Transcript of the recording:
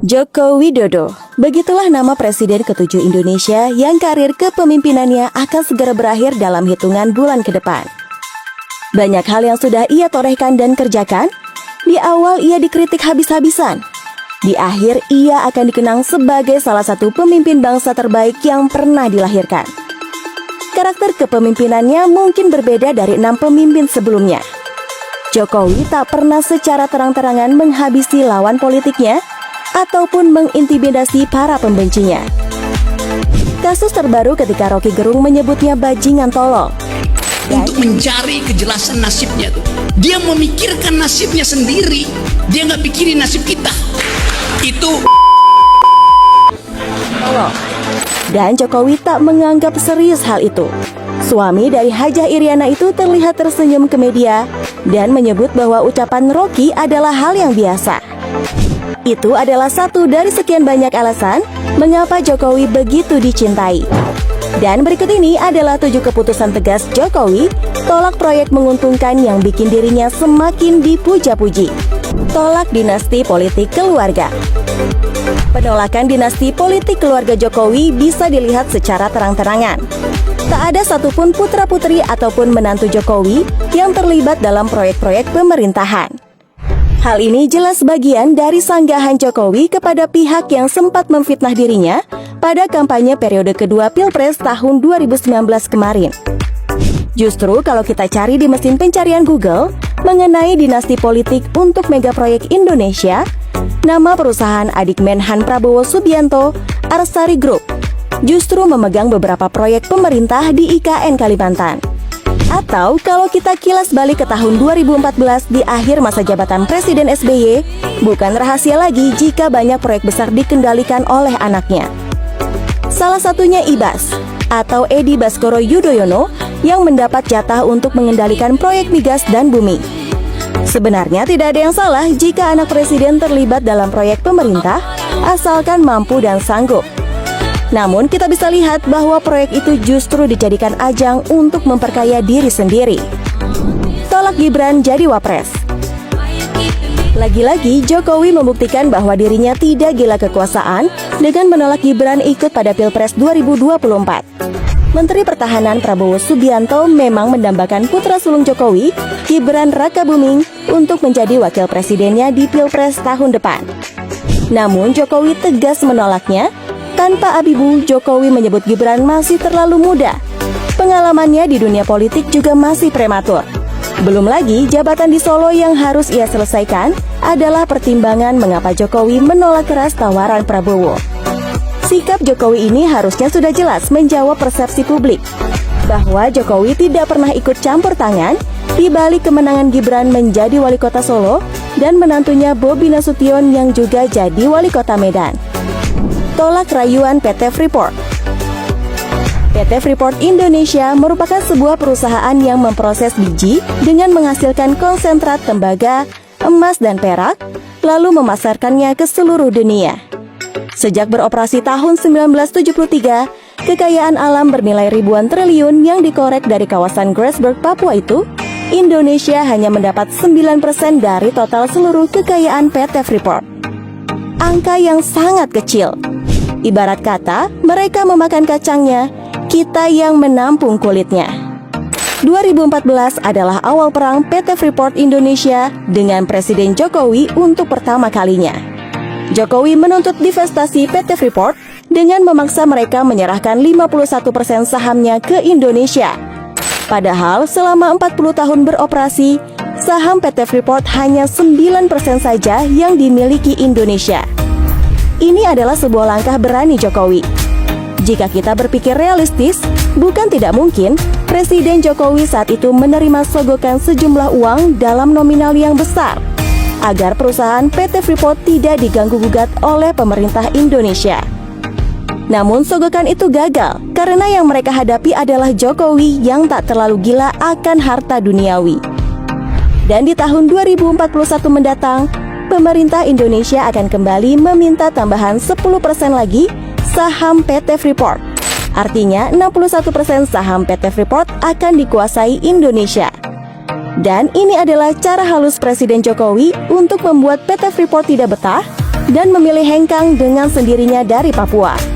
Joko Widodo, begitulah nama Presiden ke-7 Indonesia yang karir kepemimpinannya akan segera berakhir dalam hitungan bulan ke depan. Banyak hal yang sudah ia torehkan dan kerjakan. Di awal ia dikritik habis-habisan. Di akhir ia akan dikenang sebagai salah satu pemimpin bangsa terbaik yang pernah dilahirkan. Karakter kepemimpinannya mungkin berbeda dari 6 pemimpin sebelumnya. Jokowi tak pernah secara terang-terangan menghabisi lawan politiknya ataupun mengintimidasi para pembencinya. Kasus terbaru ketika Rocky Gerung menyebutnya bajingan tolol. Untuk mencari kejelasan nasibnya tuh, dia memikirkan nasibnya sendiri, dia nggak pikirin nasib kita. Itu tolol. Dan Jokowi tak menganggap serius hal itu. Suami dari Hajah Iriana itu terlihat tersenyum ke media dan menyebut bahwa ucapan Rocky adalah hal yang biasa. Itu adalah satu dari sekian banyak alasan mengapa Jokowi begitu dicintai. Dan berikut ini adalah 7 keputusan tegas Jokowi tolak proyek menguntungkan yang bikin dirinya semakin dipuja-puji. Tolak dinasti politik keluarga. Penolakan dinasti politik keluarga Jokowi bisa dilihat secara terang-terangan. Tak ada satupun putra-putri ataupun menantu Jokowi yang terlibat dalam proyek-proyek pemerintahan. Hal ini jelas bagian dari sanggahan Jokowi kepada pihak yang sempat memfitnah dirinya pada kampanye periode kedua Pilpres tahun 2019 kemarin. Justru kalau kita cari di mesin pencarian Google mengenai dinasti politik untuk mega proyek Indonesia, nama perusahaan adik Menhan Prabowo Subianto, Arsari Group, justru memegang beberapa proyek pemerintah di IKN Kalimantan. Atau kalau kita kilas balik ke tahun 2014 di akhir masa jabatan Presiden SBY, bukan rahasia lagi jika banyak proyek besar dikendalikan oleh anaknya. Salah satunya IBAS atau Edi Baskoro Yudhoyono yang mendapat jatah untuk mengendalikan proyek migas dan bumi. Sebenarnya tidak ada yang salah jika anak presiden terlibat dalam proyek pemerintah asalkan mampu dan sanggup. Namun kita bisa lihat bahwa proyek itu justru dijadikan ajang untuk memperkaya diri sendiri. Tolak Gibran jadi wapres. Lagi-lagi Jokowi membuktikan bahwa dirinya tidak gila kekuasaan dengan menolak Gibran ikut pada Pilpres 2024. Menteri Pertahanan Prabowo Subianto memang mendambakan putra sulung Jokowi, Gibran Rakabuming, untuk menjadi wakil presidennya di Pilpres tahun depan. Namun Jokowi tegas menolaknya. Tanpa abibu, Jokowi menyebut Gibran masih terlalu muda. Pengalamannya di dunia politik juga masih prematur. Belum lagi, jabatan di Solo yang harus ia selesaikan adalah pertimbangan mengapa Jokowi menolak keras tawaran Prabowo. Sikap Jokowi ini harusnya sudah jelas menjawab persepsi publik bahwa Jokowi tidak pernah ikut campur tangan di balik kemenangan Gibran menjadi wali kota Solo dan menantunya Bobi Nasution yang juga jadi wali kota Medan. Tolak rayuan PT Freeport. PT Freeport Indonesia merupakan sebuah perusahaan yang memproses biji dengan menghasilkan konsentrat tembaga, emas dan perak, lalu memasarkannya ke seluruh dunia. Sejak beroperasi tahun 1973, kekayaan alam bernilai ribuan triliun yang dikorek dari kawasan Grassberg, Papua itu, Indonesia hanya mendapat 9% dari total seluruh kekayaan PT Freeport. Angka yang sangat kecil. Ibarat kata, mereka memakan kacangnya, kita yang menampung kulitnya. 2014 adalah awal perang PT Freeport Indonesia dengan Presiden Jokowi untuk pertama kalinya. Jokowi menuntut divestasi PT Freeport dengan memaksa mereka menyerahkan 51% sahamnya ke Indonesia. Padahal selama 40 tahun beroperasi, saham PT Freeport hanya 9% saja yang dimiliki Indonesia. Ini adalah sebuah langkah berani Jokowi. Jika kita berpikir realistis, bukan tidak mungkin Presiden Jokowi saat itu menerima sogokan sejumlah uang dalam nominal yang besar agar perusahaan PT Freeport tidak diganggu-gugat oleh pemerintah Indonesia. Namun sogokan itu gagal karena yang mereka hadapi adalah Jokowi yang tak terlalu gila akan harta duniawi. Dan di tahun 2041 mendatang, pemerintah Indonesia akan kembali meminta tambahan 10% lagi saham PT Freeport. Artinya 61% saham PT Freeport akan dikuasai Indonesia. Dan ini adalah cara halus Presiden Jokowi untuk membuat PT Freeport tidak betah dan memilih hengkang dengan sendirinya dari Papua.